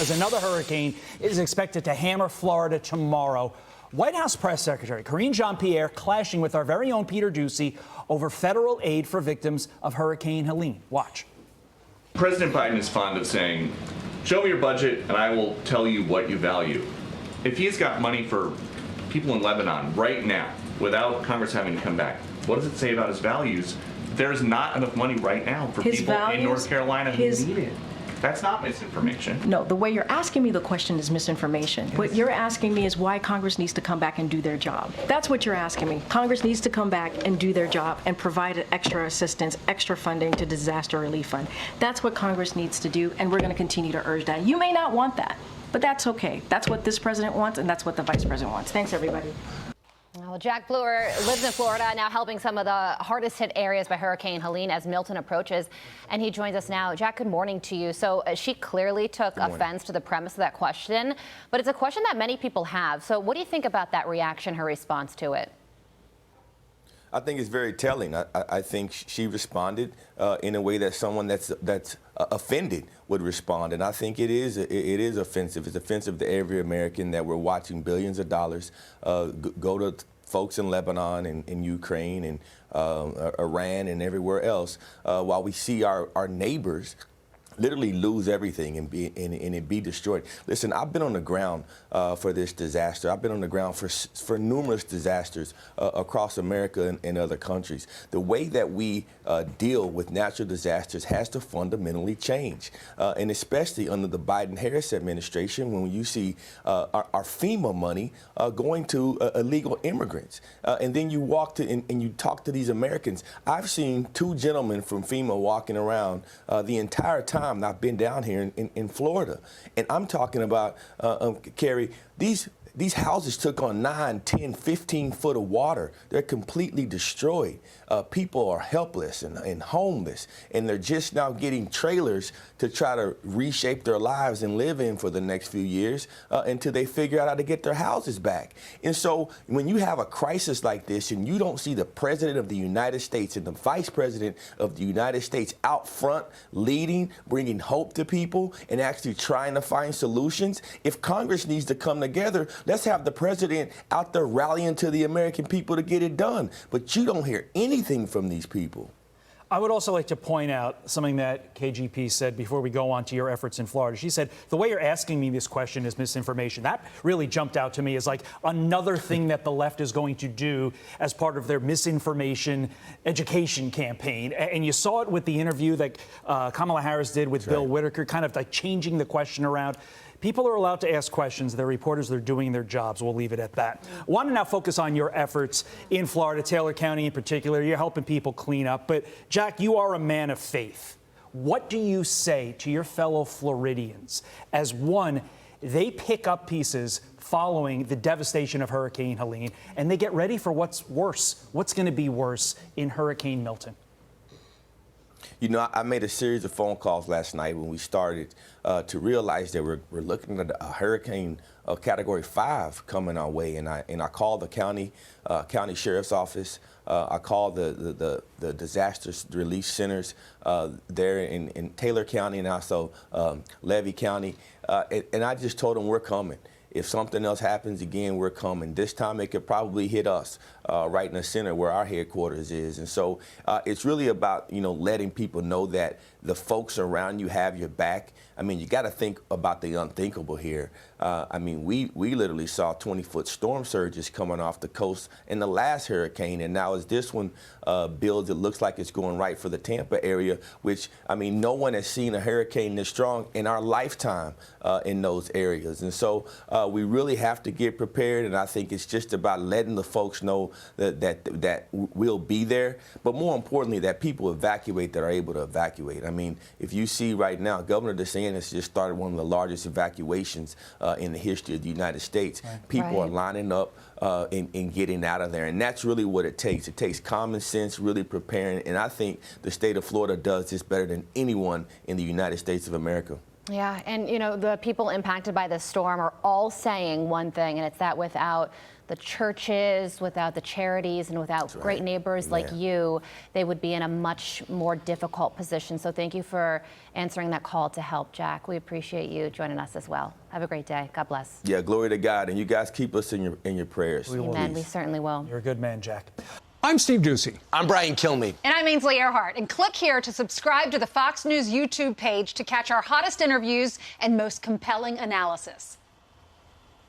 as another hurricane is expected to hammer Florida tomorrow. White House Press Secretary Karine Jean-Pierre clashing with our very own Peter Doocy over federal aid for victims of Hurricane Helene. Watch. President Biden is fond of saying, show me your budget and I will tell you what you value. If he's got money for people in Lebanon right now, without Congress having to come back, what does it say about his values? There's not enough money right now for people in North Carolina who need it. That's not misinformation. No, the way you're asking me the question is misinformation. Yes. What you're asking me is why Congress needs to come back and do their job. That's what you're asking me. Congress needs to come back and do their job and provide extra assistance, extra funding to disaster relief fund. That's what Congress needs to do, and we're going to continue to urge that. You may not want that, but that's okay. That's what this president wants, and that's what the vice president wants. Thanks, everybody. Well, Jack Brewer lives in Florida, now helping some of the hardest hit areas by Hurricane Helene as Milton approaches. And he joins us now. Jack, good morning to you. So she clearly took offense to the premise of that question, but it's a question that many people have. So what do you think about that reaction, her response to it? I think it's very telling. I think she responded in a way that someone that's offended would respond, and I think it is offensive. It's offensive to every American that we're watching billions of dollars go to folks in Lebanon and in Ukraine and Iran and everywhere else, while we see our neighbors literally lose everything and it be destroyed. Listen, I've been on the ground for this disaster. I've been on the ground for numerous disasters across America and other countries. The way that we deal with natural disasters has to fundamentally change, and especially under the Biden-Harris administration, when you see our FEMA money going to illegal immigrants, and then you walk to and you talk to these Americans. I've seen two gentlemen from FEMA walking around the entire time I've been down here in Florida. And I'm talking about, Carrie, these houses took on 9, 10, 15 foot of water. They're completely destroyed. People are helpless and homeless, and they're just now getting trailers to try to reshape their lives and live in for the next few years until they figure out how to get their houses back. And so when you have a crisis like this and you don't see the President of the United States and the Vice President of the United States out front leading, bringing hope to people and actually trying to find solutions, if Congress needs to come together, let's have the president out there rallying to the American people to get it done. But you don't hear anything from these people. I would also like to point out something that KGP said before we go on to your efforts in Florida. She said, the way you're asking me this question is misinformation. That really jumped out to me as like another thing that the left is going to do as part of their misinformation education campaign. And you saw it with the interview that Kamala Harris did with Bill Whitaker, kind of like changing the question around. People are allowed to ask questions. They're reporters. They're doing their jobs. We'll leave it at that. I want to now focus on your efforts in Florida, Taylor County in particular. You're helping people clean up. But, Jack, you are a man of faith. What do you say to your fellow Floridians as, one, they pick up pieces following the devastation of Hurricane Helene, and they get ready for what's worse, what's going to be worse in Hurricane Milton? You know, I made a series of phone calls last night when we started to realize that we're looking at a hurricane Category 5 coming our way, and I called the county sheriff's office. I called the disaster relief centers there in Taylor County and also Levy County, and I just told them we're coming. If something else happens again, we're coming. This time it could probably hit us right in the center where our headquarters is. And so it's really about, letting people know that the folks around you have your back. I mean, you got to think about the unthinkable here. We literally saw 20-foot storm surges coming off the coast in the last hurricane. And now as this one builds, it looks like it's going right for the Tampa area, which, no one has seen a hurricane this strong in our lifetime in those areas. And so we really have to get prepared. And I think it's just about letting the folks know that we'll be there. But more importantly, that people evacuate that are able to evacuate. If you see right now, Governor DeSantis just started one of the largest evacuations in the history of the United States. Right. People are lining up and getting out of there. And that's really what it takes. It takes common sense, really preparing. And I think the state of Florida does this better than anyone in the United States of America. Yeah, and you know, the people impacted by this storm are all saying one thing, and it's that without the churches, without the charities, and without great neighbors like you, they would be in a much more difficult position. So thank you for answering that call to help, Jack. We appreciate you joining us as well. Have a great day. God bless. Yeah, glory to God. And you guys keep us in your prayers. Amen. We certainly will. You're a good man, Jack. I'm Steve Ducey. I'm Brian Kilmeade. And I'm Ainsley Earhart. And click here to subscribe to the Fox News YouTube page to catch our hottest interviews and most compelling analysis.